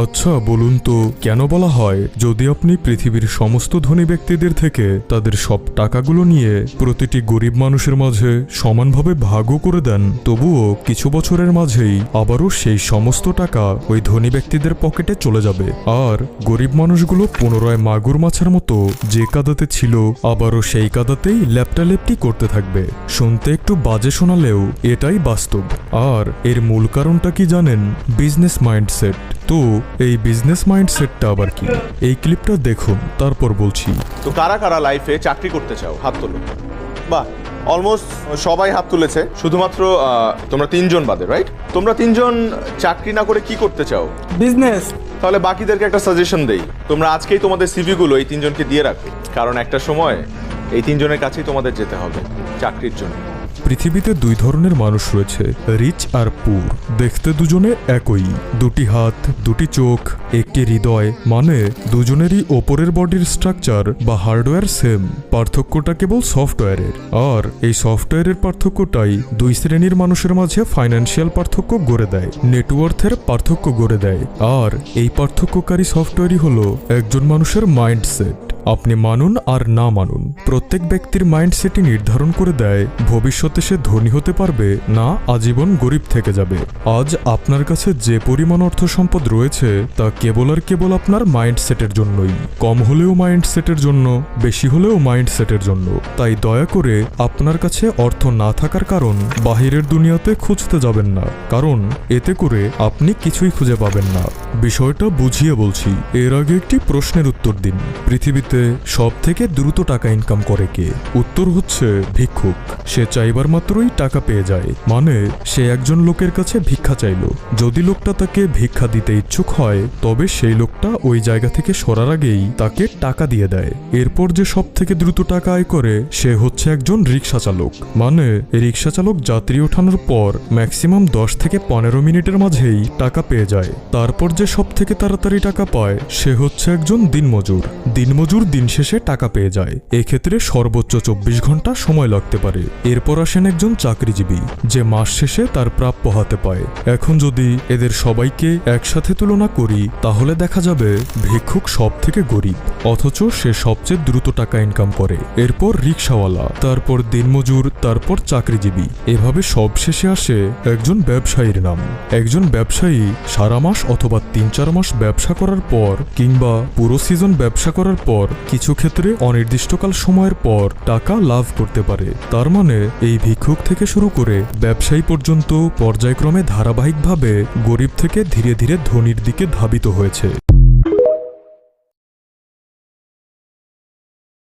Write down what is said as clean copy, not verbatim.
আচ্ছা বলুন তো কেন বলা হয় যদি আপনি পৃথিবীর সমস্ত ধনী ব্যক্তিদের থেকে তাদের সব টাকাগুলো নিয়ে প্রতিটি গরিব মানুষের মাঝে সমানভাবে ভাগও করে দেন তবুও কিছু বছরের মাঝেই আবারও সেই সমস্ত টাকা ওই ধনী ব্যক্তিদের পকেটে চলে যাবে আর গরিব মানুষগুলো পুনরায় মাগুর মাছের মতো যে কাদাতে ছিল আবারও সেই কাদাতেই লেপটালেপটি করতে থাকবে। শুনতে একটু বাজে শোনালেও এটাই বাস্তব। আর এর মূল কারণটা কি জানেন? Business mindset. তো এই বিজনেস মাইন্ডসেটটা আবার কি এই ক্লিপটা দেখুন তারপর বলছি। তো কারা কারা লাইফে চাকরি করতে চাও হাত তোলো। বাহ, অলমোস্ট সবাই হাত তুলেছে, শুধুমাত্র তোমরা তিনজন বাদে, রাইট? তোমরা তিনজন চাকরি না করে কি করতে চাও? বিজনেস। তাহলে বাকিদেরকে একটা সাজেশন দেই, তোমরা আজকেই তোমাদের সিভিগুলো এই তিনজনকে দিয়ে রাখো, কারণ একটা সময় এই তিনজনের কাছেই তোমাদের যেতে হবে চাকরির জন্য। পৃথিবীতে দুই ধরনের মানুষ রয়েছে, রিচ আর পুর। দেখতে দুজনে একই, দুটি হাত, দুটি চোখ, একটি হৃদয়, মানে দুজনেরই ওপরের বডির স্ট্রাকচার বা হার্ডওয়্যার সেম। পার্থক্যটা কেবল সফটওয়্যারের। আর এই সফটওয়্যারের পার্থক্যটাই দুই শ্রেণীর মানুষের মাঝে ফাইন্যান্সিয়াল পার্থক্য গড়ে দেয়, নেটওয়ার্থের পার্থক্য গড়ে দেয়। আর এই পার্থক্যকারী সফটওয়্যারই হলো একজন মানুষের মাইন্ডসেট। আপনি মানুন আর না মানুন, প্রত্যেক ব্যক্তির মাইন্ডসেটই নির্ধারণ করে দেয় ভবিষ্যতে সে ধনী হতে পারবে না আজীবন গরিব থেকে যাবে। আজ আপনার কাছে যে পরিমাণ অর্থ সম্পদ রয়েছে তা কেবল আর কেবল আপনার মাইন্ডসেটের জন্যই। কম হলেও মাইন্ডসেটের জন্য, বেশি হলেও মাইন্ডসেটের জন্য। তাই দয়া করে আপনার কাছে অর্থ না থাকার কারণ বাহিরের দুনিয়াতে খুঁজতে যাবেন না, কারণ এতে করে আপনি কিছুই খুঁজে পাবেন না। বিষয়টা বুঝিয়ে বলছি। এর আগে একটি প্রশ্নের উত্তর দিন, পৃথিবীতে সব থেকে দ্রুত টাকা ইনকাম করে কে? উত্তর হচ্ছে ভিক্ষুক। সে চাইবার মাত্রই টাকা পেয়ে যায়, মানে সে একজন লোকের কাছে ভিক্ষা চাইল। যদি লোকটা তাকে ভিক্ষা দিতে ইচ্ছুক হয় তবে সেই লোকটা ওই জায়গা থেকে সরার আগেই তাকে টাকা দিয়ে দেয়। এরপর যে সব থেকে দ্রুত টাকা আয় করে সে হচ্ছে একজন রিক্সা চালক। মানে রিক্সা চালক যাত্রী ওঠানোর পর ম্যাক্সিমাম 10 থেকে 15 মিনিটের মাঝেই টাকা পেয়ে যায়। তারপর যে সব থেকে তাড়াতাড়ি টাকা পায় সে হচ্ছে একজন দিনমজুর। দিনমজুর দিন শেষে টাকা পেয়ে যায়, এক্ষেত্রে সর্বোচ্চ 24 ঘন্টা সময় লাগতে পারে। এরপর আসেন একজন চাকরিজীবী, যে মাস শেষে তার প্রাপ্য হাতে পায়। এখন যদি এদের সবাইকে একসাথে তুলনা করি তাহলে দেখা যাবে ভিক্ষুক সব থেকে গরিব, অথচ সে সবচেয়ে দ্রুত টাকা ইনকাম করে। এরপর রিক্সাওয়ালা, তারপর দিনমজুর, তারপর চাকরিজীবী, এভাবে সব শেষে আসে একজন ব্যবসায়ীর নাম। একজন ব্যবসায়ী সারা মাস অথবা 3-4 মাস ব্যবসা করার পর কিংবা পুরো সিজন ব্যবসা করার পর কিছু ক্ষেত্রে অনির্দিষ্টকাল সময়ের পর টাকা লাভ করতে পারে। তার মানে এই ভিক্ষুক থেকে শুরু করে ব্যবসায়ী পর্যন্ত পর্যায়ক্রমে ধারাবাহিকভাবে গরিব থেকে ধীরে ধীরে ধনীর দিকে ধাবিত হয়েছে।